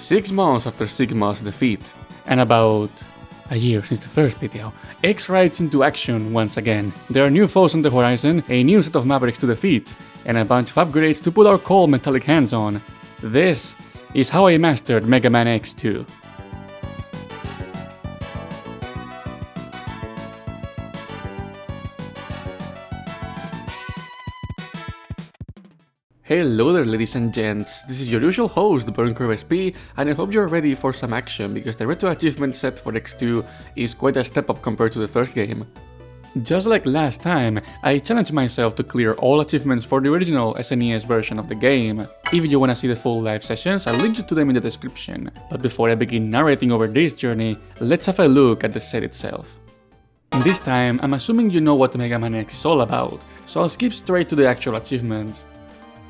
6 months after Sigma's defeat, and about a year since the first video, X rides into action once again. There are new foes on the horizon, a new set of Mavericks to defeat, and a bunch of upgrades to put our cold metallic hands on. This is how I mastered MegaMan X2. Hello there ladies and gents, this is your usual host BurnCrowSP, and I hope you're ready for some action because the RetroAchievements set for X2 is quite a step up compared to the first game. Just like last time, I challenged myself to clear all achievements for the original SNES version of the game. If you wanna see the full live sessions, I'll link you to them in the description. But before I begin narrating over this journey, let's have a look at the set itself. This time, I'm assuming you know what MegaMan X is all about, so I'll skip straight to the actual achievements.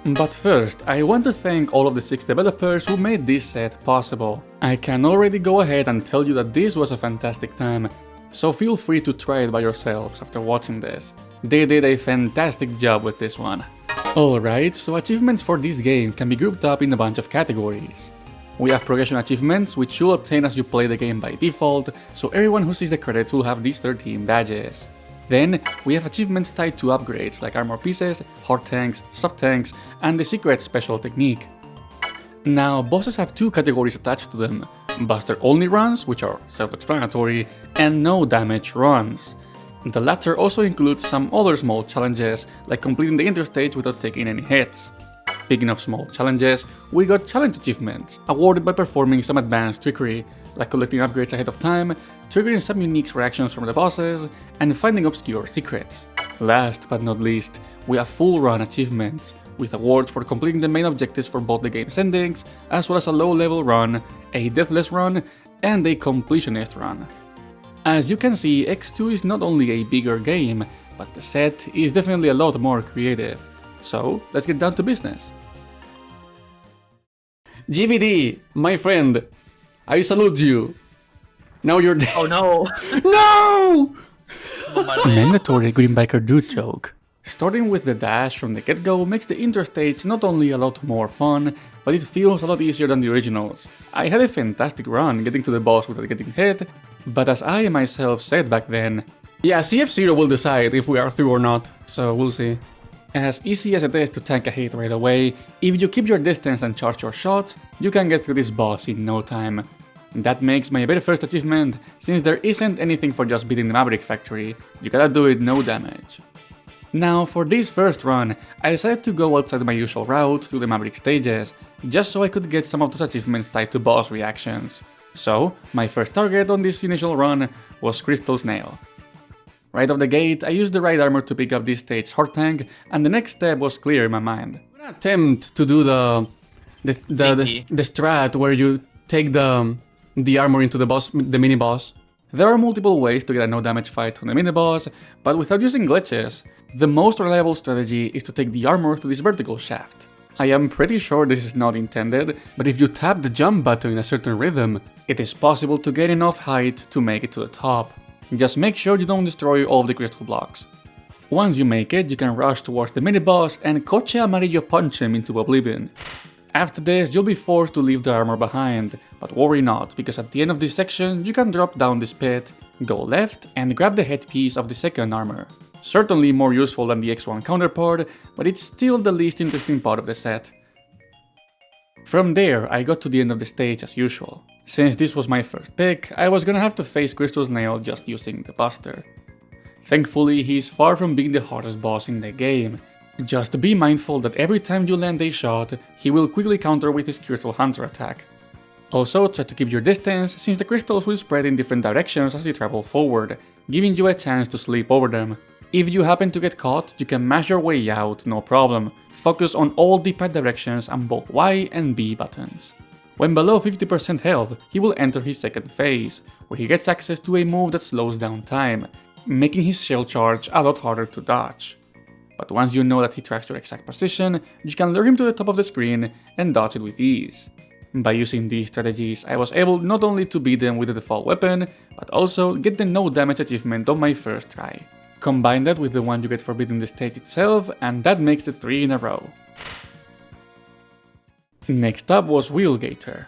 But first, I want to thank all of the 6 developers who made this set possible. I can already go ahead and tell you that this was a fantastic time, so feel free to try it by yourselves after watching this. They did a fantastic job with this one. Alright, so achievements for this game can be grouped up in a bunch of categories. We have progression achievements, which you'll obtain as you play the game by default, so everyone who sees the credits will have these 13 badges. Then, we have achievements tied to upgrades like armor pieces, hard tanks, sub-tanks, and the secret special technique. Now, bosses have 2 categories attached to them: buster only runs, which are self-explanatory, and no damage runs. The latter also includes some other small challenges, like completing the interstage without taking any hits. Speaking of small challenges, we got challenge achievements, awarded by performing some advanced trickery, like collecting upgrades ahead of time, triggering some unique reactions from the bosses, and finding obscure secrets. Last but not least, we have full run achievements, with awards for completing the main objectives for both the game's endings, as well as a low level run, a deathless run, and a completionist run. As you can see, X2 is not only a bigger game, but the set is definitely a lot more creative. So, let's get down to business. GBD, my friend, I salute you. Now you're dead. Oh no! No! Mandatory Green Biker Dude joke. Starting with the dash from the get-go makes the interstage not only a lot more fun, but it feels a lot easier than the originals. I had a fantastic run getting to the boss without getting hit, but as I myself said back then, yeah, CF0 will decide if we are through or not, so we'll see. As easy as it is to tank a hit right away, if you keep your distance and charge your shots, you can get through this boss in no time. That makes my very first achievement, since there isn't anything for just beating the Maverick factory, you gotta do it no damage. Now, for this first run, I decided to go outside my usual route through the Maverick stages, just so I could get some of those achievements tied to boss reactions. So, my first target on this initial run was Crystal Snail. Right off the gate, I used the right armor to pick up this stage's hard tank, and the next step was clear in my mind. I'm gonna attempt to do the strat where you take the armor into the boss, the mini-boss. There are multiple ways to get a no-damage fight on the mini-boss, but without using glitches, the most reliable strategy is to take the armor to this vertical shaft. I am pretty sure this is not intended, but if you tap the jump button in a certain rhythm, it is possible to get enough height to make it to the top. Just make sure you don't destroy all of the crystal blocks. Once you make it, you can rush towards the mini-boss and Coche Amarillo punch him into oblivion. After this, you'll be forced to leave the armor behind, but worry not, because at the end of this section, you can drop down this pit, go left, and grab the headpiece of the second armor. Certainly more useful than the X1 counterpart, but it's still the least interesting part of the set. From there, I got to the end of the stage as usual. Since this was my first pick, I was gonna have to face Crystal Snail just using the Buster. Thankfully, he is far from being the hardest boss in the game. Just be mindful that every time you land a shot, he will quickly counter with his Crystal Hunter attack. Also, try to keep your distance, since the crystals will spread in different directions as you travel forward, giving you a chance to sleep over them. If you happen to get caught, you can mash your way out, no problem. Focus on all D-pad directions and both Y and B buttons. When below 50% health, he will enter his second phase, where he gets access to a move that slows down time, making his shell charge a lot harder to dodge. But once you know that he tracks your exact position, you can lure him to the top of the screen and dodge it with ease. By using these strategies, I was able not only to beat them with the default weapon, but also get the no damage achievement on my first try. Combine that with the one you get for beating the stage itself, and that makes it 3 in a row. Next up was Wheelgator.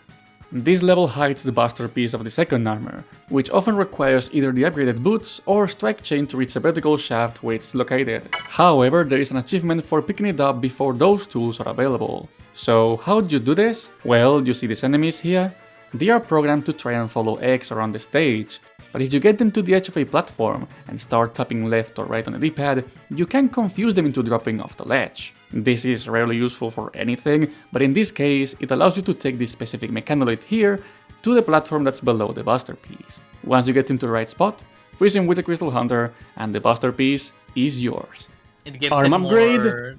This level hides the buster piece of the second armor, which often requires either the upgraded boots or strike chain to reach the vertical shaft where it's located. However, there is an achievement for picking it up before those tools are available. So how do you do this? Well, you see these enemies here? They are programmed to try and follow X around the stage, but if you get them to the edge of a platform and start tapping left or right on the D-pad, you can confuse them into dropping off the ledge. This is rarely useful for anything, but in this case, it allows you to take this specific mechanoid here to the platform that's below the buster piece. Once you get into the right spot, freeze him with the Crystal Hunter, and the buster piece is yours. It gives Arm upgrade. more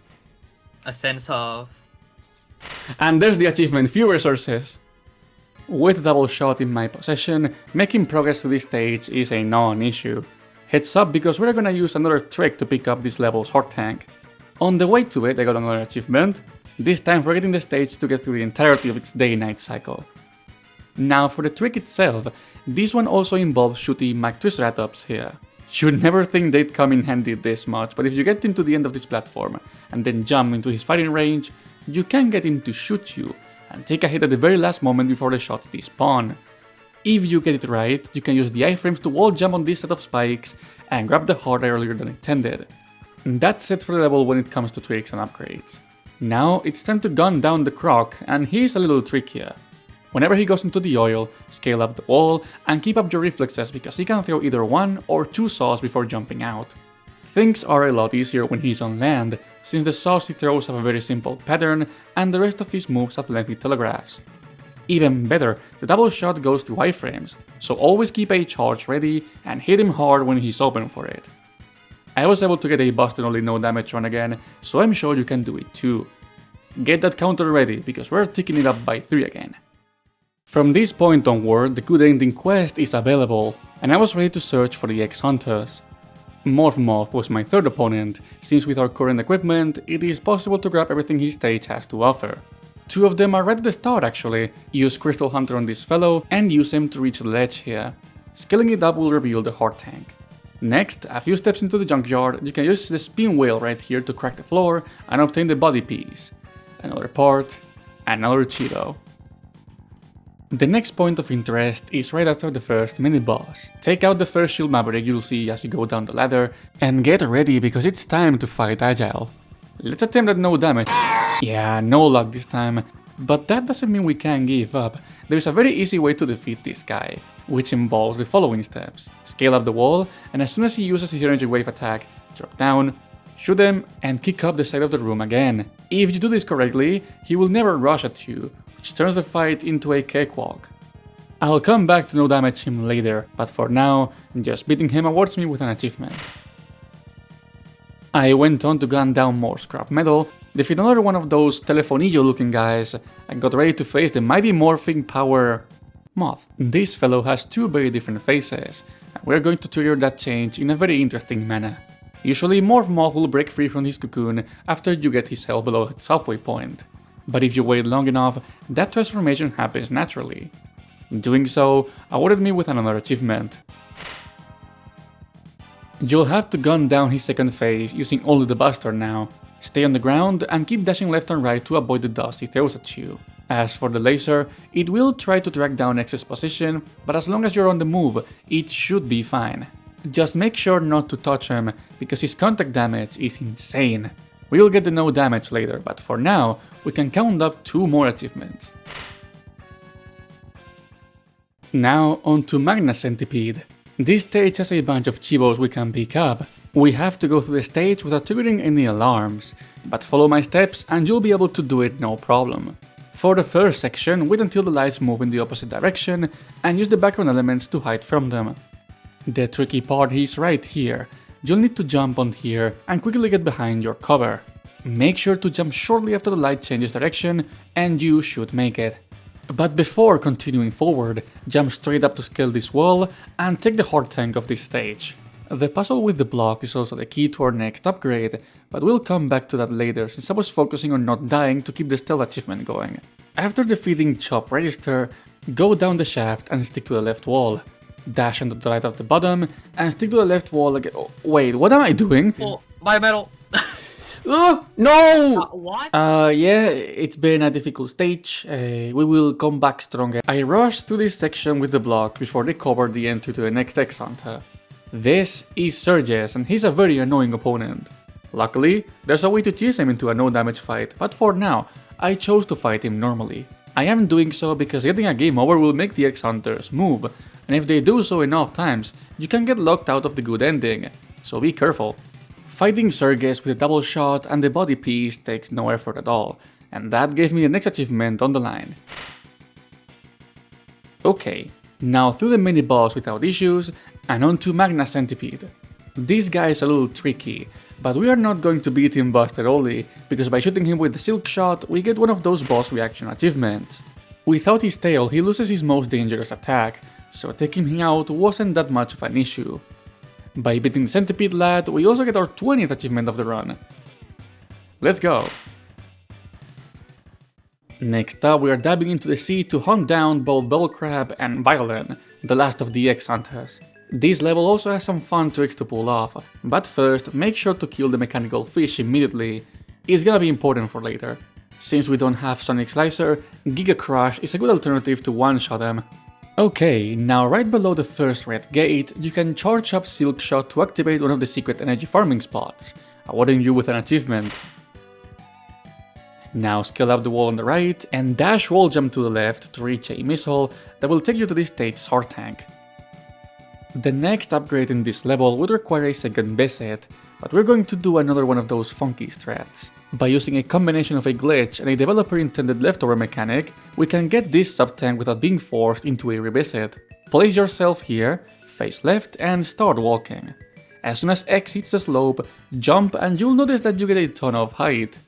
a sense of... And there's the achievement, few resources. With a double shot in my possession, making progress to this stage is a non-issue. Heads up because we're gonna use another trick to pick up this level's Horde tank. On the way to it, I got another achievement, this time for getting the stage to get through the entirety of its day-night cycle. Now for the trick itself, this one also involves shooting Triceratops here. You'd never think they'd come in handy this much, but if you get him to the end of this platform and then jump into his fighting range, you can get him to shoot you and take a hit at the very last moment before the shots despawn. If you get it right, you can use the iframes to wall jump on this set of spikes and grab the heart earlier than intended. That's it for the level when it comes to tricks and upgrades. Now it's time to gun down the Croc, and here's a little trick here. Whenever he goes into the oil, scale up the wall and keep up your reflexes because he can throw either one or two saws before jumping out. Things are a lot easier when he's on land, since the saws he throws have a very simple pattern and the rest of his moves have lengthy telegraphs. Even better, the double shot goes to iframes, so always keep a charge ready and hit him hard when he's open for it. I was able to get a busted only no damage run again, so I'm sure you can do it too. Get that counter ready because we're ticking it up by 3 again. From this point onward, the good ending quest is available, and I was ready to search for the X-Hunters. Moth was my third opponent, since with our current equipment, it is possible to grab everything his stage has to offer. 2 of them are right at the start actually. Use Crystal Hunter on this fellow and use him to reach the ledge here. Scaling it up will reveal the Horde tank. Next, a few steps into the junkyard, you can use the spin wheel right here to crack the floor and obtain the body piece. Another part, another Cheeto. The next point of interest is right after the first mini-boss. Take out the first shield Maverick you'll see as you go down the ladder, and get ready because it's time to fight Agile. Let's attempt at no damage. Yeah, no luck this time, but that doesn't mean we can give up. There's a very easy way to defeat this guy, which involves the following steps. Scale up the wall, and as soon as he uses his energy wave attack, drop down, shoot him, and kick up the side of the room again. If you do this correctly, he will never rush at you, which turns the fight into a cakewalk. I'll come back to no damage him later, but for now, just beating him awards me with an achievement. I went on to gun down more scrap metal, defeat another one of those Telefonillo looking guys, and got ready to face the mighty morphing power Moth. This fellow has 2 very different faces, and we're going to trigger that change in a very interesting manner. Usually Moth will break free from his cocoon after you get his health below its halfway point, but if you wait long enough, that transformation happens naturally. Doing so awarded me with another achievement. You'll have to gun down his second phase using only the buster now. Stay on the ground and keep dashing left and right to avoid the dust he throws at you. As for the laser, it will try to track down X's position, but as long as you're on the move, it should be fine. Just make sure not to touch him, because his contact damage is insane. We'll get the no damage later, but for now, we can count up 2 more achievements. Now on to Magna Centipede. This stage has a bunch of chibos we can pick up. We have to go through the stage without triggering any alarms, but follow my steps and you'll be able to do it no problem. For the first section, wait until the lights move in the opposite direction and use the background elements to hide from them. The tricky part is right here. You'll need to jump on here and quickly get behind your cover. Make sure to jump shortly after the light changes direction and you should make it. But before continuing forward, jump straight up to scale this wall and take the Horde tank of this stage. The puzzle with the block is also the key to our next upgrade, but we'll come back to that later since I was focusing on not dying to keep the stealth achievement going. After defeating Chop Register, go down the shaft and stick to the left wall. Dash onto the right of the bottom and stick to the left wall again. Oh, wait, what am I doing? Oh, my metal! No! What? Yeah, it's been a difficult stage. We will come back stronger. I rushed through this section with the block before they covered the entry to the next X-Hunter. This is Surges, and he's a very annoying opponent. Luckily, there's a way to cheese him into a no-damage fight, but for now, I chose to fight him normally. I am doing so because getting a game over will make the X-Hunters move, and if they do so enough times, you can get locked out of the good ending, so be careful. Fighting Surges with a double shot and the body piece takes no effort at all, and that gave me the next achievement on the line. Okay, now through the mini-boss without issues, and on to Magna Centipede. This guy is a little tricky, but we are not going to beat him busted only, because by shooting him with the Silk Shot, we get one of those boss reaction achievements. Without his tail, he loses his most dangerous attack, so taking him out wasn't that much of an issue. By beating the Centipede lad, we also get our 20th achievement of the run. Let's go! Next up, we are diving into the sea to hunt down both Bell Crab and Violin, the last of the X-Hunters. This level also has some fun tricks to pull off, but first, make sure to kill the mechanical fish immediately. It's gonna be important for later. Since we don't have Sonic Slicer, Giga Crush is a good alternative to one-shot them. Okay, now right below the first red gate, you can charge up Silk Shot to activate one of the secret energy farming spots, awarding you with an achievement. Now scale up the wall on the right and dash wall jump to the left to reach a missile that will take you to this stage's Sword Tank. The next upgrade in this level would require a second visit, but we're going to do another one of those funky strats. By using a combination of a glitch and a developer-intended leftover mechanic, we can get this sub-tank without being forced into a revisit. Place yourself here, face left and start walking. As soon as X hits the slope, jump and you'll notice that you get a ton of height.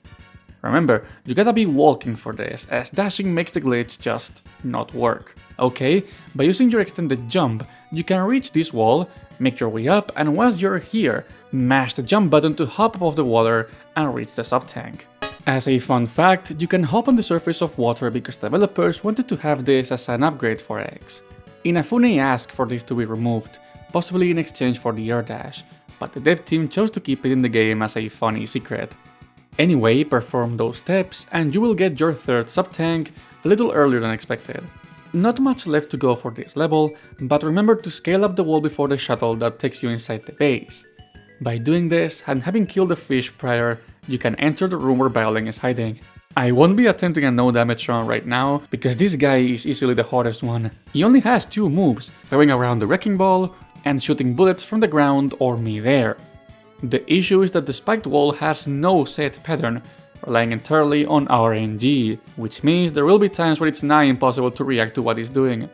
Remember, you gotta be walking for this, as dashing makes the glitch just not work. Okay, by using your extended jump, you can reach this wall, make your way up, and once you're here, mash the jump button to hop above the water and reach the sub-tank. As a fun fact, you can hop on the surface of water because developers wanted to have this as an upgrade for X. Inafune asked for this to be removed, possibly in exchange for the air dash, but the dev team chose to keep it in the game as a funny secret. Anyway, perform those steps and you will get your third sub-tank a little earlier than expected. Not much left to go for this level, but remember to scale up the wall before the shuttle that takes you inside the base. By doing this and having killed the fish prior, you can enter the room where Violin is hiding. I won't be attempting a no damage run right now, because this guy is easily the hardest one. He only has two moves, throwing around the wrecking ball and shooting bullets from the ground or mid-air. The issue is that the spiked wall has no set pattern, relying entirely on RNG, which means there will be times where it's nigh impossible to react to what he's doing.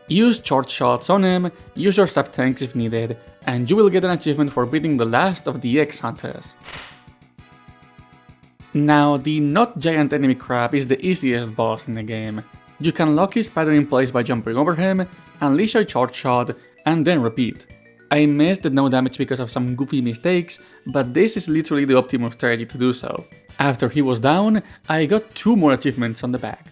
Use charge shots on him, use your sub-tanks if needed, and you will get an achievement for beating the last of the X-Hunters. Now, the not giant enemy crab is the easiest boss in the game. You can lock his pattern in place by jumping over him, unleash a charge shot, and then repeat. I missed the no damage because of some goofy mistakes, but this is literally the optimum strategy to do so. After he was down, I got 2 more achievements on the back.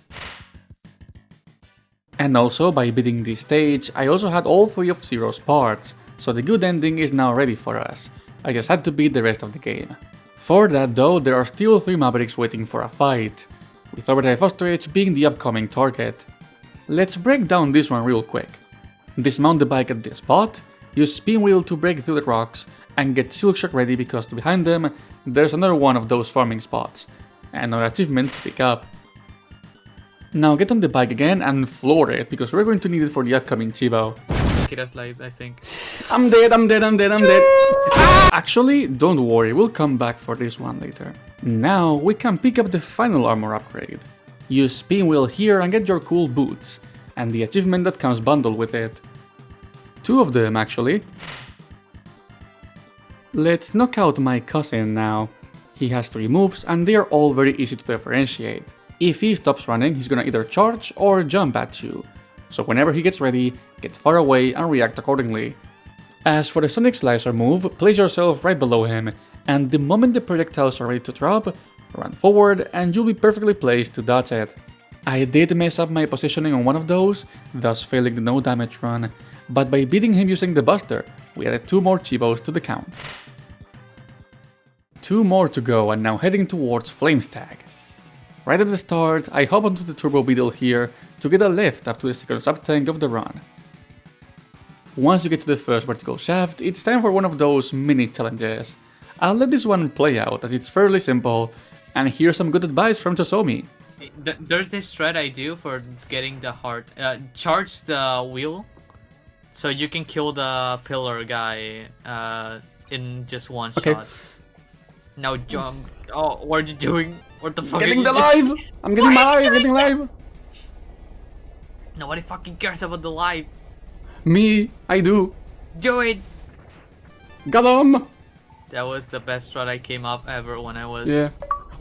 And also, by beating this stage, I also had all 3 of Zero's parts, so the good ending is now ready for us. I just had to beat the rest of the game. For that though, there are still 3 Mavericks waiting for a fight, with Overdrive Ostrich being the upcoming target. Let's break down this one real quick. Dismount the bike at this spot, use Spin Wheel to break through the rocks, and get Silk Shock ready because behind them, there's another one of those farming spots, and another achievement to pick up. Now get on the bike again and floor it, because we're going to need it for the upcoming Chibo. Kira's live, I think. I'm dead. Actually, don't worry, we'll come back for this one later. Now we can pick up the final armor upgrade. Use Spin Wheel here and get your cool boots, and the achievement that comes bundled with it. 2 of them actually. Let's knock out my cousin now. He has 3 moves and they are all very easy to differentiate. If he stops running, he's gonna either charge or jump at you. So whenever he gets ready, get far away and react accordingly. As for the Sonic Slicer move, place yourself right below him, and the moment the projectiles are ready to drop, run forward and you'll be perfectly placed to dodge it. I did mess up my positioning on one of those, thus failing the no damage run, but by beating him using the Buster, we added 2 more Chibos to the count. 2 more to go and now heading towards Flames Tag. Right at the start, I hop onto the Turbo Beetle here to get a lift up to the second sub-tank of the run. Once you get to the first vertical shaft, it's time for one of those mini challenges. I'll let this one play out as it's fairly simple, and here's some good advice from Tosomi. There's this thread I do for getting the heart. Charge the wheel, so you can kill the pillar guy in just one shot. Now jump. Oh, what are you doing? What the fuck? Getting the live! I'm getting live! Getting live! Nobody fucking cares about the live. Me, I do. Do it! Got him! That was the best strat I came up ever when I was... Yeah.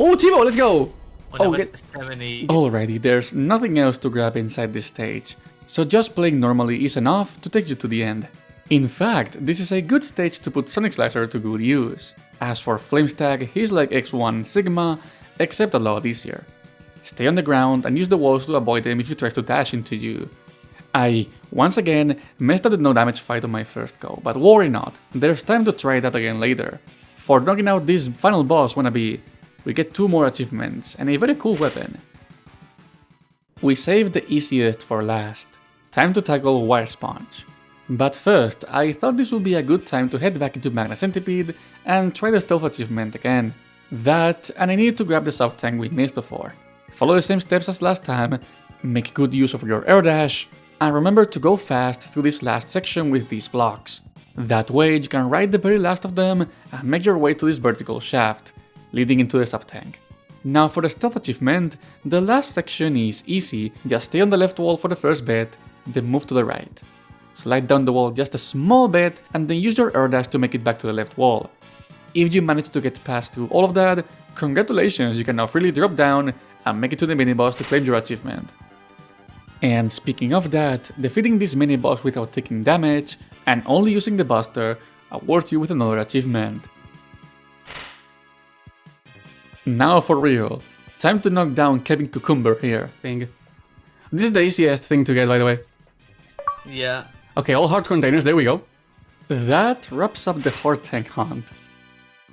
Oh, Timo, let's go! When I was 70. Alrighty, there's nothing else to grab inside this stage, so just playing normally is enough to take you to the end. In fact, this is a good stage to put Sonic Slicer to good use. As for Flames Tag, he's like X1 Sigma, except a lot easier. Stay on the ground and use the walls to avoid him if he tries to dash into you. I, once again, messed up the no damage fight on my first go, but worry not, there's time to try that again later. For knocking out this final boss wannabe, we get 2 more achievements and a very cool weapon. We saved the easiest for last. Time to tackle Wire Sponge. But first, I thought this would be a good time to head back into Magna Centipede and try the stealth achievement again. That, and I needed to grab the sub-tank we missed before. Follow the same steps as last time, make good use of your air dash, and remember to go fast through this last section with these blocks. That way you can ride the very last of them and make your way to this vertical shaft, leading into the sub-tank. Now for the stealth achievement, the last section is easy, just stay on the left wall for the first bit, then move to the right. Slide down the wall just a small bit and then use your air dash to make it back to the left wall. If you manage to get past through all of that, congratulations, you can now freely drop down and make it to the mini-boss to claim your achievement. And speaking of that, defeating this mini-boss without taking damage and only using the Buster awards you with another achievement. Now for real, time to knock down Kevin Cucumber here thing. This is the easiest thing to get, by the way. Yeah. Okay, all heart containers, there we go. That wraps up the heart tank hunt.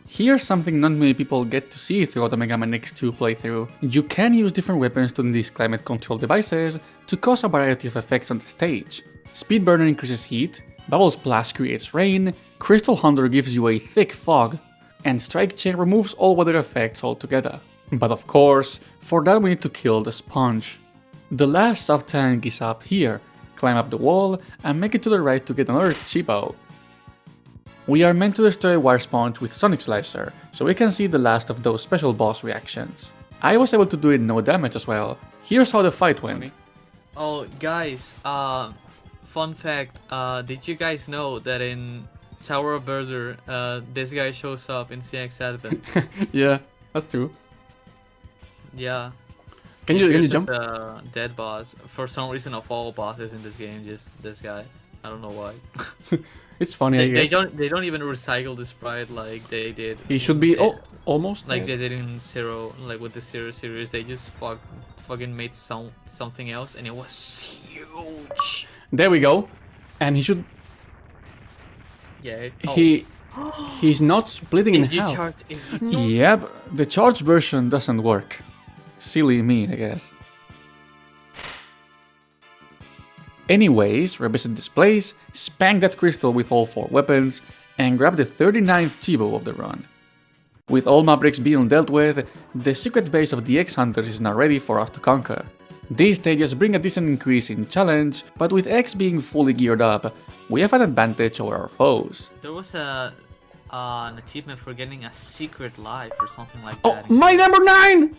Here's something not many people get to see throughout the MegaMan X2 playthrough. You can use different weapons to these climate control devices to cause a variety of effects on the stage. Speed Burner increases heat, Bubble Splash creates rain, Crystal Hunter gives you a thick fog, and Strike Chain removes all weather effects altogether. But of course, for that we need to kill the sponge. The last sub-tank is up here, climb up the wall and make it to the right to get another cheapo. We are meant to destroy Wire Sponge with Sonic Slicer, so we can see the last of those special boss reactions. I was able to do it no damage as well. Here's how the fight went. Oh, guys, fun fact, did you guys know that in Tower of Burder, this guy shows up in CX Advent? Yeah, that's true. Yeah. Can you jump? The dead boss. For some reason, of all bosses in this game, just this guy. I don't know why. It's funny, I guess. They don't even recycle the sprite like they did. He should be almost like they did in Zero, like with the Zero series. They just fucking made something else, and it was huge. There we go, and he should. Yeah. He's not splitting in half. Yep, the charged version doesn't work. Silly me, I guess. Anyways, revisit this place, spank that crystal with all 4 weapons, and grab the 39th Chibo of the run. With all Mavericks being dealt with, the secret base of the X-Hunters is now ready for us to conquer. These stages bring a decent increase in challenge, but with X being fully geared up, we have an advantage over our foes. There was an achievement for getting a secret life or something like that. Oh, my number 9!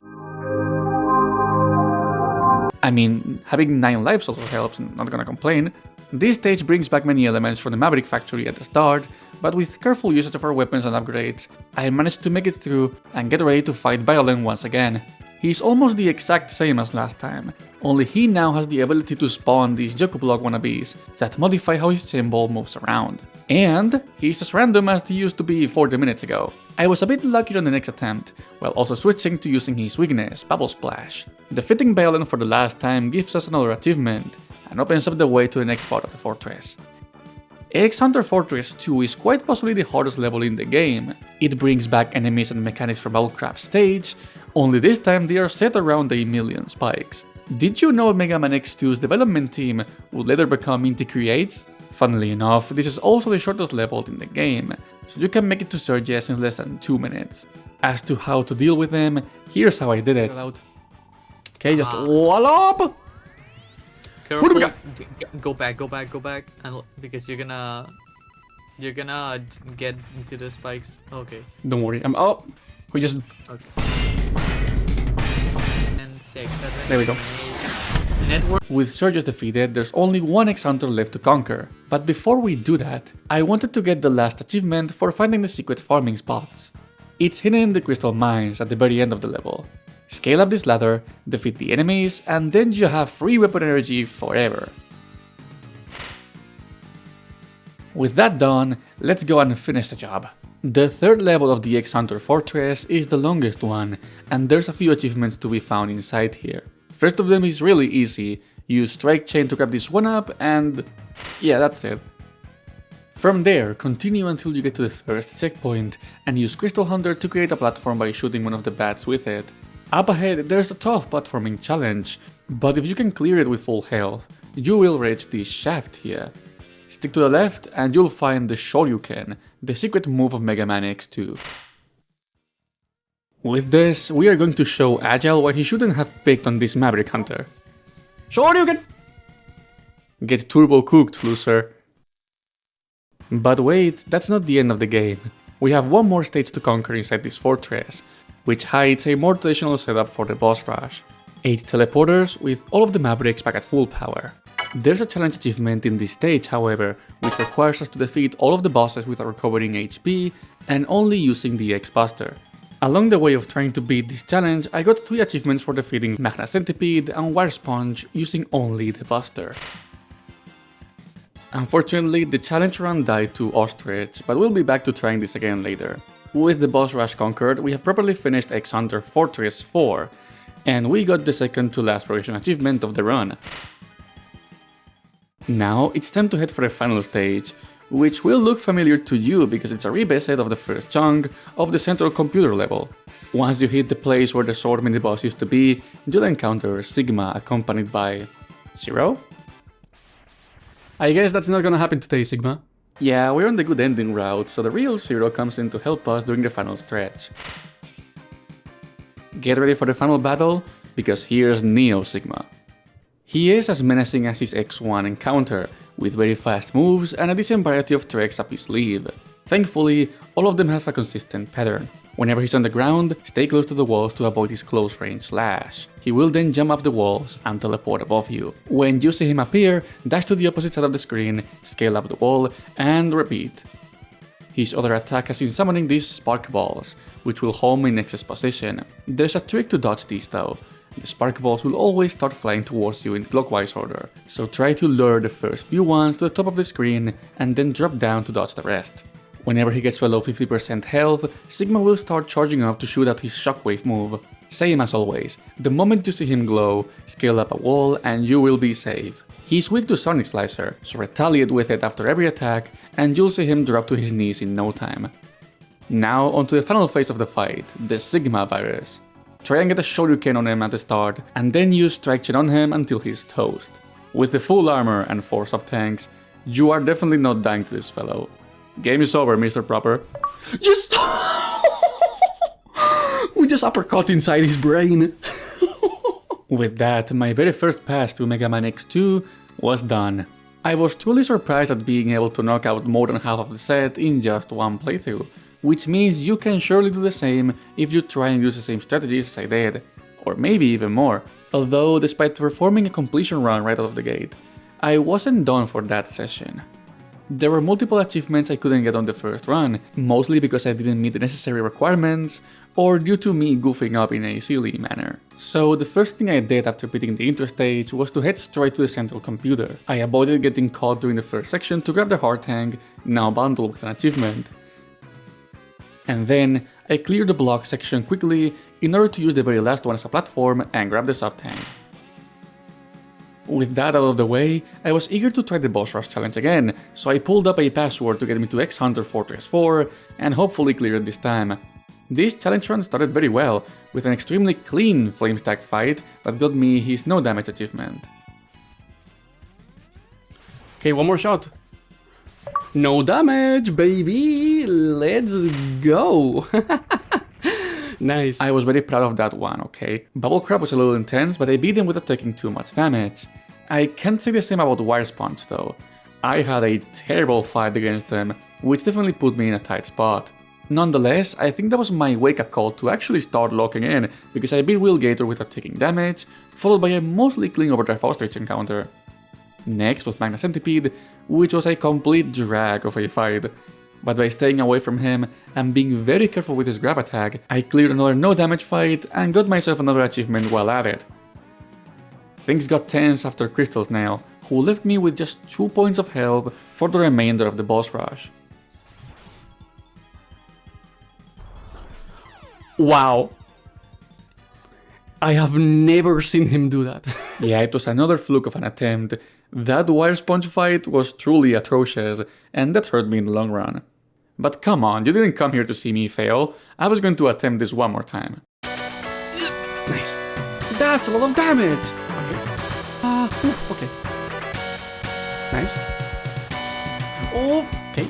I mean, having 9 lives also helps, not gonna complain. This stage brings back many elements from the Maverick factory at the start, but with careful usage of our weapons and upgrades, I managed to make it through and get ready to fight Violin once again. He's almost the exact same as last time, only he now has the ability to spawn these Joku Block wannabes that modify how his symbol moves around. And he's as random as they used to be 40 minutes ago. I was a bit luckier on the next attempt, while also switching to using his weakness, Bubble Splash. Defeating Violin for the last time gives us another achievement, and opens up the way to the next part of the fortress. X Hunter Fortress 2 is quite possibly the hardest level in the game. It brings back enemies and mechanics from BurnCrowSP stage, only this time they are set around a million spikes. Did you know MegaMan X2's development team would later become Inti Creates? Funnily enough, this is also the shortest level in the game, so you can make it to Surges in less than 2 minutes. As to how to deal with them, here's how I did it. Okay, just wall up! Careful. Go back, and because you're gonna get into the spikes. Okay. Don't worry, we just... Okay. 10, 6, 7, there we go. 8. Network. With Surges defeated, there's only one X-Hunter left to conquer. But before we do that, I wanted to get the last achievement for finding the secret farming spots. It's hidden in the crystal mines at the very end of the level. Scale up this ladder, defeat the enemies, and then you have free weapon energy forever. With that done, let's go and finish the job. The third level of the X-Hunter Fortress is the longest one, and there's a few achievements to be found inside here. First of them is really easy. Use Strike Chain to grab this one up and... yeah, that's it. From there, continue until you get to the first checkpoint, and use Crystal Hunter to create a platform by shooting one of the bats with it. Up ahead, there's a tough platforming challenge, but if you can clear it with full health, you will reach this shaft here. Stick to the left and you'll find the Shoryuken, the secret move of MegaMan X2. With this, we are going to show Agile why he shouldn't have picked on this Maverick Hunter. Shoryuken! Get turbo cooked, loser. But wait, that's not the end of the game. We have one more stage to conquer inside this fortress, which hides a more traditional setup for the boss rush. 8 teleporters with all of the Mavericks back at full power. There's a challenge achievement in this stage, however, which requires us to defeat all of the bosses without recovering HP and only using the X-Buster. Along the way of trying to beat this challenge, I got 3 achievements for defeating Magna Centipede and Wire Sponge using only the Buster. Unfortunately, the challenge run died to Ostrich, but we'll be back to trying this again later. With the boss rush conquered, we have properly finished X Hunter Fortress 4, and we got the second to last progression achievement of the run. Now it's time to head for the final stage, which will look familiar to you because it's a revisit of the first chunk of the central computer level. Once you hit the place where the sword mini boss used to be, you'll encounter Sigma accompanied by... Zero? I guess that's not gonna happen today, Sigma. Yeah, we're on the good ending route, so the real Zero comes in to help us during the final stretch. Get ready for the final battle, because here's Neo Sigma. He is as menacing as his X1 encounter, with very fast moves and a decent variety of tricks up his sleeve. Thankfully, all of them have a consistent pattern. Whenever he's on the ground, stay close to the walls to avoid his close range slash. He will then jump up the walls and teleport above you. When you see him appear, dash to the opposite side of the screen, scale up the wall, and repeat. His other attack has been summoning these spark balls, which will home in X's position. There's a trick to dodge these though. The spark balls will always start flying towards you in clockwise order, so try to lure the first few ones to the top of the screen and then drop down to dodge the rest. Whenever he gets below 50% health, Sigma will start charging up to shoot out his shockwave move. Same as always, the moment you see him glow, scale up a wall and you will be safe. He's weak to Sonic Slicer, so retaliate with it after every attack and you'll see him drop to his knees in no time. Now onto the final phase of the fight, the Sigma virus. Try and get a Shoryuken on him at the start, and then use Strike Chain on him until he's toast. With the full armor and 4 sub-tanks, you are definitely not dying to this fellow. Game is over, Mr. Proper. Yes! We just uppercut inside his brain. With that, my very first pass to MegaMan X2 was done. I was truly surprised at being able to knock out more than half of the set in just one playthrough, which means you can surely do the same if you try and use the same strategies as I did, or maybe even more. Although, despite performing a completion run right out of the gate, I wasn't done for that session. There were multiple achievements I couldn't get on the first run, mostly because I didn't meet the necessary requirements, or due to me goofing up in a silly manner. So the first thing I did after beating the intro stage was to head straight to the central computer. I avoided getting caught during the first section to grab the heart tank, now bundled with an achievement. And then I cleared the block section quickly in order to use the very last one as a platform and grab the sub-tank. With that out of the way, I was eager to try the boss rush challenge again, so I pulled up a password to get me to X Hunter Fortress 4 and hopefully clear it this time. This challenge run started very well, with an extremely clean flame stack fight that got me his no damage achievement. Okay, one more shot. No damage, baby! Let's go! Nice. I was very proud of that one, okay? Bubble Crab was a little intense, but I beat him without taking too much damage. I can't say the same about Wire Sponge though. I had a terrible fight against them, which definitely put me in a tight spot. Nonetheless, I think that was my wake-up call to actually start locking in, because I beat Will Gator without taking damage, followed by a mostly clean Overdrive Ostrich encounter. Next was Magna Centipede, which was a complete drag of a fight. But by staying away from him and being very careful with his grab attack, I cleared another no damage fight and got myself another achievement while at it. Things got tense after Crystal Snail, who left me with just 2 points of health for the remainder of the boss rush. Wow. I have never seen him do that. Yeah, it was another fluke of an attempt. That Wire Sponge fight was truly atrocious, and that hurt me in the long run. But come on, you didn't come here to see me fail. I was going to attempt this one more time. Nice. That's a lot of damage! Okay. Okay. Nice. Okay.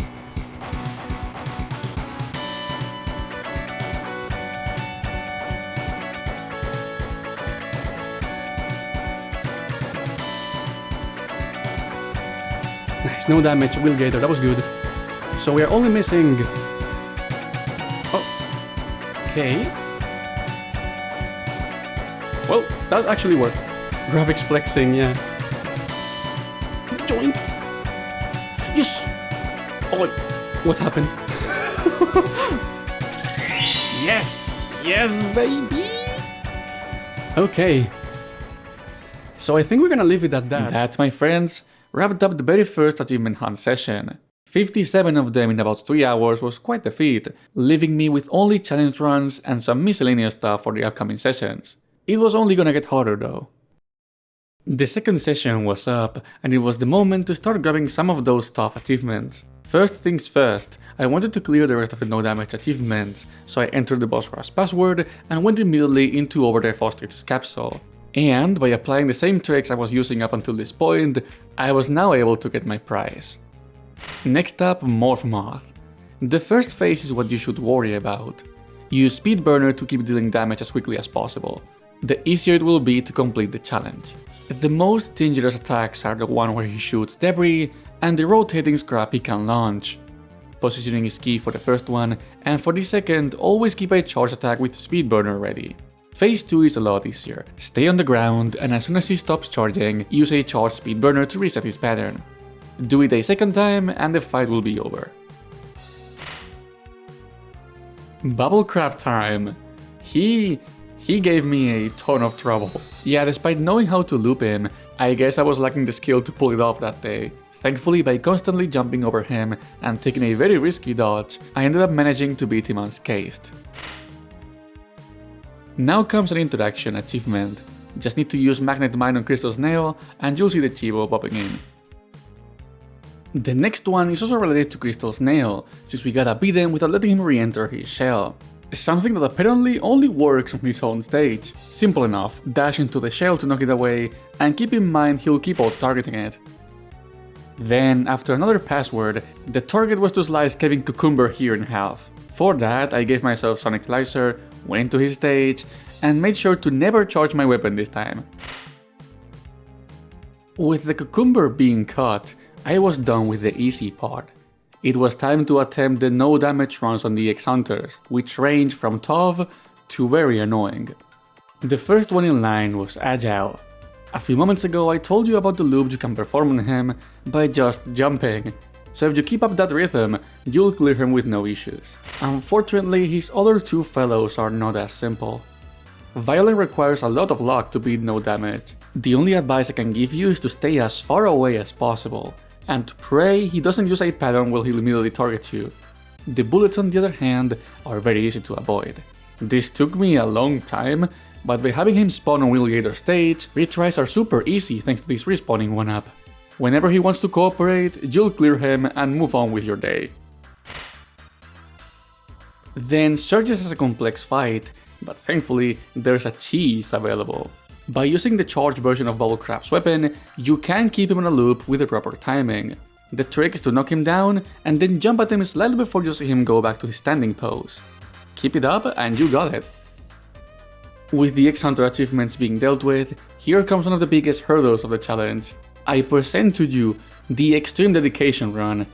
Nice, no damage, Will Gator, that was good. So we are only missing... Oh, okay. Well, that actually worked. Graphics flexing, yeah. Joink! Yes! Oh, what happened? Yes! Yes, baby! Okay. So I think we're gonna leave it at that. That, my friends, wrapped up the very first achievement hunt session. 57 of them in about 3 hours was quite a feat, leaving me with only challenge runs and some miscellaneous stuff for the upcoming sessions. It was only gonna get harder though. The second session was up, and it was the moment to start grabbing some of those tough achievements. First things first, I wanted to clear the rest of the no damage achievements, so I entered the boss rush password and went immediately into Overdrive Ostrich's capsule. And by applying the same tricks I was using up until this point, I was now able to get my prize. Next up, Morph Moth. The first phase is what you should worry about. Use Speed Burner to keep dealing damage as quickly as possible. The easier it will be to complete the challenge. The most dangerous attacks are the one where he shoots debris and the rotating scrap he can launch. Positioning is key for the first one, and for the second, always keep a charge attack with Speed Burner ready. Phase 2 is a lot easier. Stay on the ground, and as soon as he stops charging, use a charge Speed Burner to reset his pattern. Do it a second time and the fight will be over. Bubble Crab time! He gave me a ton of trouble. Yeah, despite knowing how to loop him, I guess I was lacking the skill to pull it off that day. Thankfully, by constantly jumping over him and taking a very risky dodge, I ended up managing to beat him unscathed. Now comes an interaction achievement. Just need to use Magnet Mine on Crystal Snail and you'll see the Chivo popping in. The next one is also related to Crystal Snail, since we gotta beat him without letting him re-enter his shell. Something that apparently only works on his own stage. Simple enough, dash into the shell to knock it away, and keep in mind he'll keep out-targeting it. Then, after another password, the target was to slice Kevin Cucumber here in half. For that, I gave myself Sonic Slicer, went into his stage, and made sure to never charge my weapon this time. With the Cucumber being cut, I was done with the easy part. It was time to attempt the no damage runs on the X-Hunters, which range from tough to very annoying. The first one in line was Agile. A few moments ago I told you about the loop you can perform on him by just jumping, so if you keep up that rhythm, you'll clear him with no issues. Unfortunately, his other two fellows are not as simple. Violin requires a lot of luck to beat no damage. The only advice I can give you is to stay as far away as possible, and to pray he doesn't use a pattern while he'll immediately target you. The bullets on the other hand are very easy to avoid. This took me a long time, but by having him spawn on Wheelgator stage, retries are super easy thanks to this respawning 1-up. Whenever he wants to cooperate, you'll clear him and move on with your day. Then Surges has a complex fight, but thankfully there's a cheese available. By using the charged version of BurnCrowSP's weapon, you can keep him on a loop with the proper timing. The trick is to knock him down and then jump at him slightly before you see him go back to his standing pose. Keep it up and you got it. With the X-Hunter achievements being dealt with, here comes one of the biggest hurdles of the challenge. I present to you the Xtreme Dedication run.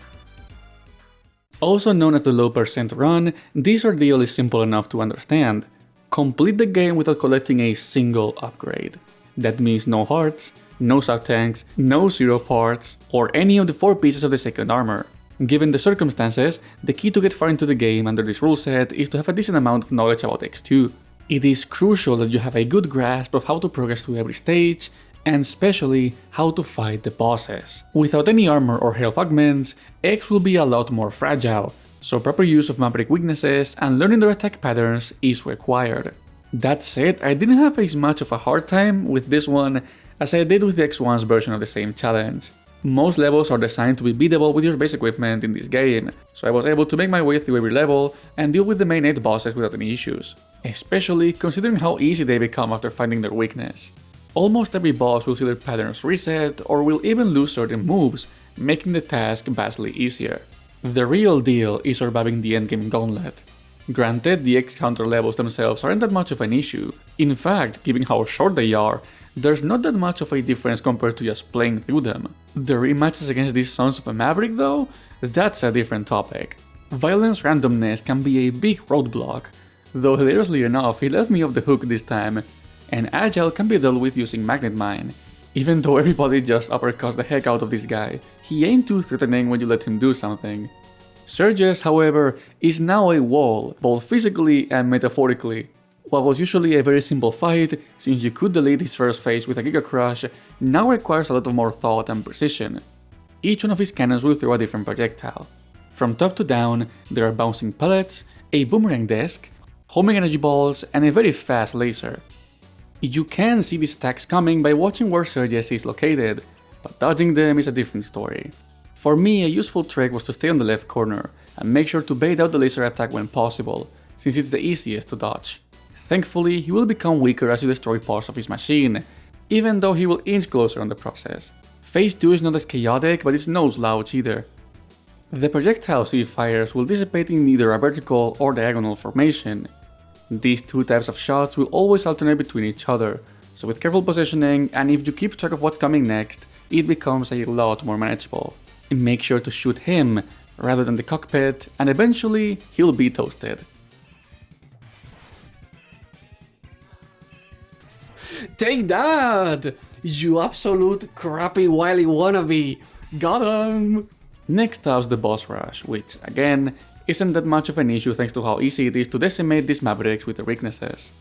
Also known as the low percent run, this ordeal is simple enough to understand. Complete the game without collecting a single upgrade. That means no hearts, no sub tanks, no zero parts, or any of the 4 pieces of the second armor. Given the circumstances, the key to get far into the game under this rule set is to have a decent amount of knowledge about X2. It is crucial that you have a good grasp of how to progress through every stage, and especially how to fight the bosses. Without any armor or health augments, X will be a lot more fragile, so proper use of Maverick weaknesses and learning their attack patterns is required. That said, I didn't have as much of a hard time with this one as I did with the X1's version of the same challenge. Most levels are designed to be beatable with your base equipment in this game, so I was able to make my way through every level and deal with the main 8 bosses without any issues, especially considering how easy they become after finding their weakness. Almost every boss will see their patterns reset or will even lose certain moves, making the task vastly easier. The real deal is surviving the endgame gauntlet. Granted, the X-Hunter levels themselves aren't that much of an issue. In fact, given how short they are, there's not that much of a difference compared to just playing through them. The rematches against these sons of a Maverick though, that's a different topic. Violence randomness can be a big roadblock, though hilariously enough he left me off the hook this time, and Agile can be dealt with using Magnet Mine. Even though everybody just uppercuts the heck out of this guy, he ain't too threatening when you let him do something. Surges, however, is now a wall, both physically and metaphorically. What was usually a very simple fight, since you could delete his first phase with a Giga Crush, now requires a lot of more thought and precision. Each one of his cannons will throw a different projectile. From top to down, there are bouncing pellets, a boomerang disc, homing energy balls, and a very fast laser. You can see these attacks coming by watching where Surges is located, but dodging them is a different story. For me, a useful trick was to stay on the left corner, and make sure to bait out the laser attack when possible, since it's the easiest to dodge. Thankfully, he will become weaker as you destroy parts of his machine, even though he will inch closer on the process. Phase 2 is not as chaotic, but it's no slouch either. The projectiles he fires will dissipate in either a vertical or diagonal formation. These 2 types of shots will always alternate between each other, so with careful positioning and if you keep track of what's coming next, it becomes a lot more manageable. Make sure to shoot him rather than the cockpit, and eventually he'll be toasted. Take that! You absolute crappy wily wannabe! Got him! Next up's the boss rush, which, again, isn't that much of an issue thanks to how easy it is to decimate these Mavericks with their weaknesses.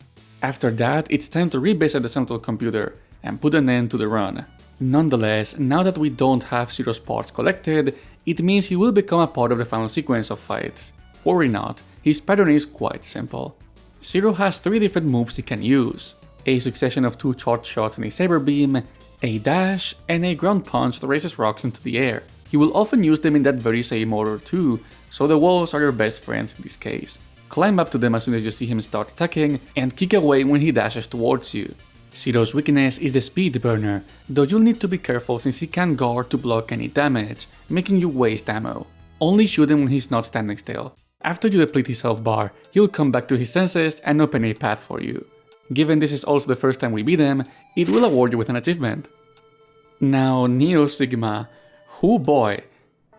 After that, it's time to revisit the central computer and put an end to the run. Nonetheless, now that we don't have Zero's parts collected, it means he will become a part of the final sequence of fights. Worry not, his pattern is quite simple. Zero has 3 different moves he can use: a succession of 2 charged shots and a saber beam, a dash, and a ground punch that raises rocks into the air. He will often use them in that very same order too, so the walls are your best friends in this case. Climb up to them as soon as you see him start attacking, and kick away when he dashes towards you. Zero's weakness is the speed burner, though you'll need to be careful since he can guard to block any damage, making you waste ammo. Only shoot him when he's not standing still. After you deplete his health bar, he'll come back to his senses and open a path for you. Given this is also the first time we beat him, it will award you with an achievement. Now, Neo Sigma. Oh boy!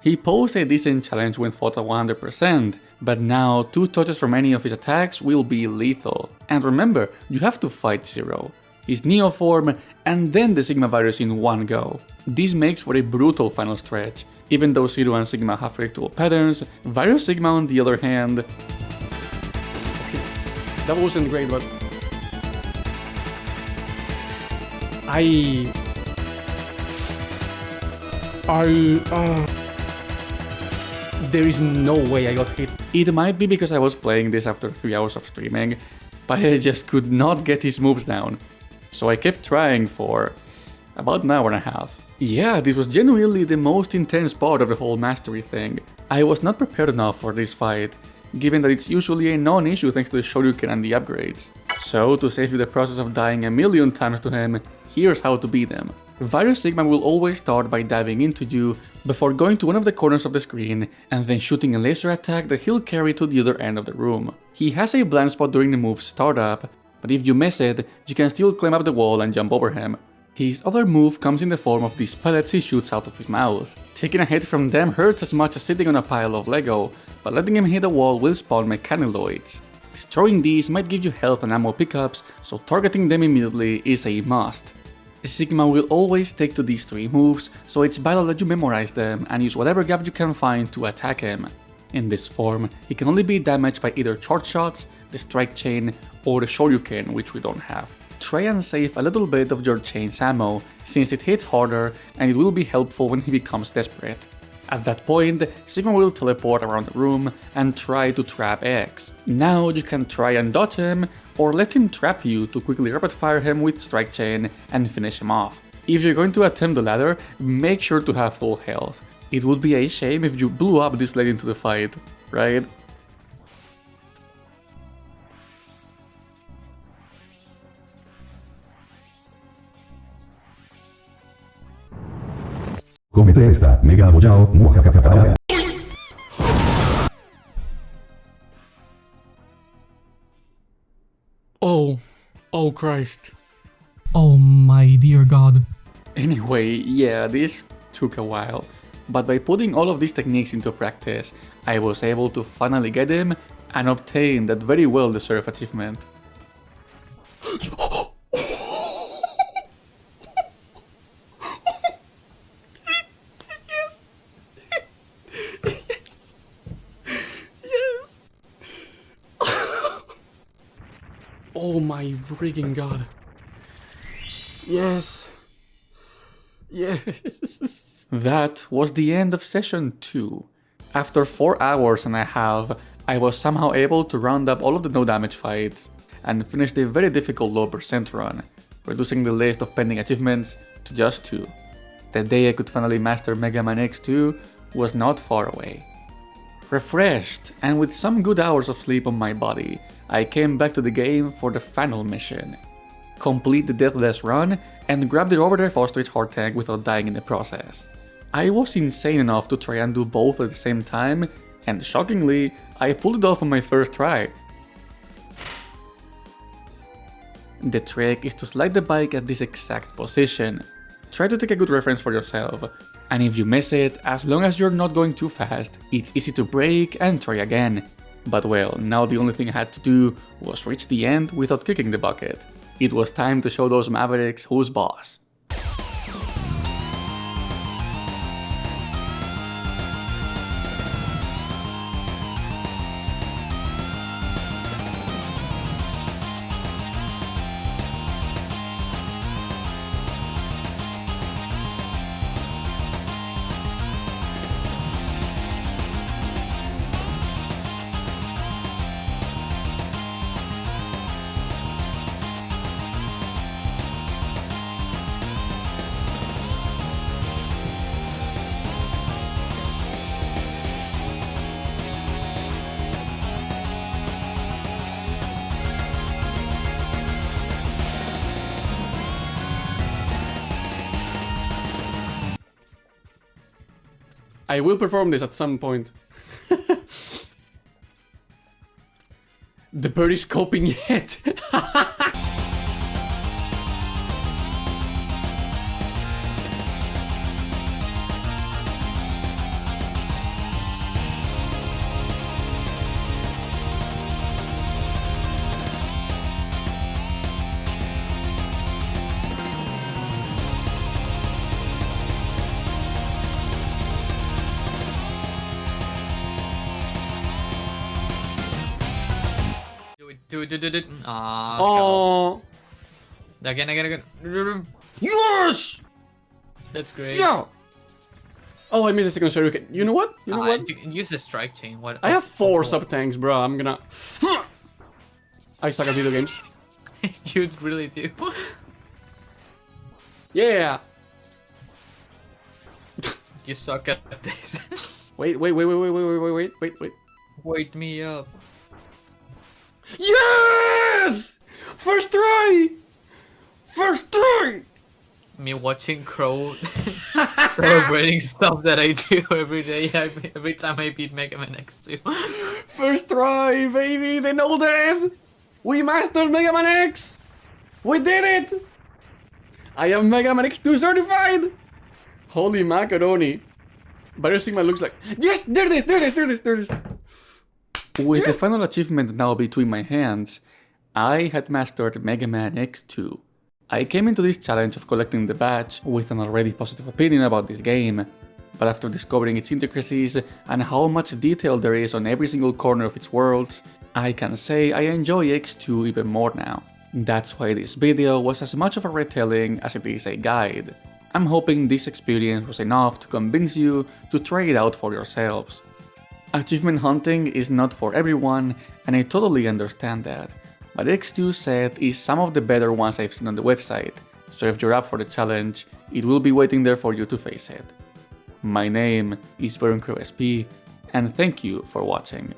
He posed a decent challenge when fought at 100%, but now 2 touches from any of his attacks will be lethal. And remember, you have to fight Zero, his Neo form, and then the Sigma virus in one go. This makes for a brutal final stretch. Even though Zero and Sigma have predictable patterns, Virus Sigma on the other hand... Okay, that wasn't great, but... There is no way I got hit. It might be because I was playing this after 3 hours of streaming, but I just could not get his moves down. So I kept trying for about an hour and a half. Yeah, this was genuinely the most intense part of the whole mastery thing. I was not prepared enough for this fight, given that it's usually a non-issue thanks to the Shoryuken and the upgrades. So, to save you the process of dying a million times to him, here's how to beat him. Virus Sigma will always start by diving into you before going to one of the corners of the screen and then shooting a laser attack that he'll carry to the other end of the room. He has a blind spot during the move's startup, but if you miss it, you can still climb up the wall and jump over him. His other move comes in the form of these pellets he shoots out of his mouth. Taking a hit from them hurts as much as sitting on a pile of Lego, but letting him hit a wall will spawn mechaniloids. Destroying these might give you health and ammo pickups, so targeting them immediately is a must. Sigma will always take to these 3 moves, so it's vital that you memorize them and use whatever gap you can find to attack him. In this form, he can only be damaged by either charge shots, the strike chain, or the Shoryuken, which we don't have. Try and save a little bit of your chain's ammo, since it hits harder and it will be helpful when he becomes desperate. At that point, Sigma will teleport around the room and try to trap X. Now you can try and dodge him, or let him trap you to quickly rapid fire him with strike chain and finish him off. If you're going to attempt the latter, make sure to have full health. It would be a shame if you blew up this late into the fight, right? Cómete esta, mega abollao, muajajajaja. Oh Christ. Oh my dear god. Anyway, yeah, this took a while, but by putting all of these techniques into practice, I was able to finally get him and obtain that very well deserved achievement. Oh my freaking god. Yes. Yes. That was the end of session 2. After 4 hours and a half, I was somehow able to round up all of the no damage fights and finish the very difficult low percent run, reducing the list of pending achievements to just 2. The day I could finally master MegaMan X2 was not far away. Refreshed and with some good hours of sleep on my body, I came back to the game for the final mission. Complete the Deathless run and grab the overdrive ostrich heart tank without dying in the process. I was insane enough to try and do both at the same time, and shockingly, I pulled it off on my first try. The trick is to slide the bike at this exact position. Try to take a good reference for yourself, and if you miss it, as long as you're not going too fast, it's easy to brake and try again. But well, now the only thing I had to do was reach the end without kicking the bucket. It was time to show those Mavericks who's boss. I will perform this at some point. The bird is coping yet. Do it. Oh. Again. Yes! That's great. Yeah! Oh, I missed the second shuriken. You know what? You know what? You can use the strike chain. What? I have 4 sub-tanks, bro. I'm gonna... I suck at video games. You really do. Yeah! You suck at this. Wait. Wake me up. Yes! First try! First try! Me watching Crow celebrating stuff that I do every day, every time I beat MegaMan X2. First try, baby! The no death! We mastered MegaMan X! We did it! I am MegaMan X2 certified! Holy macaroni. Barrio Sigma looks like... Yes! There it is! With the final achievement now between my hands, I had mastered MegaMan X2. I came into this challenge of collecting the badge with an already positive opinion about this game, but after discovering its intricacies and how much detail there is on every single corner of its worlds, I can say I enjoy X2 even more now. That's why this video was as much of a retelling as it is a guide. I'm hoping this experience was enough to convince you to try it out for yourselves. Achievement hunting is not for everyone, and I totally understand that, but X2's set is some of the better ones I've seen on the website, so if you're up for the challenge, it will be waiting there for you to face it. My name is BurnCrowSP, and thank you for watching.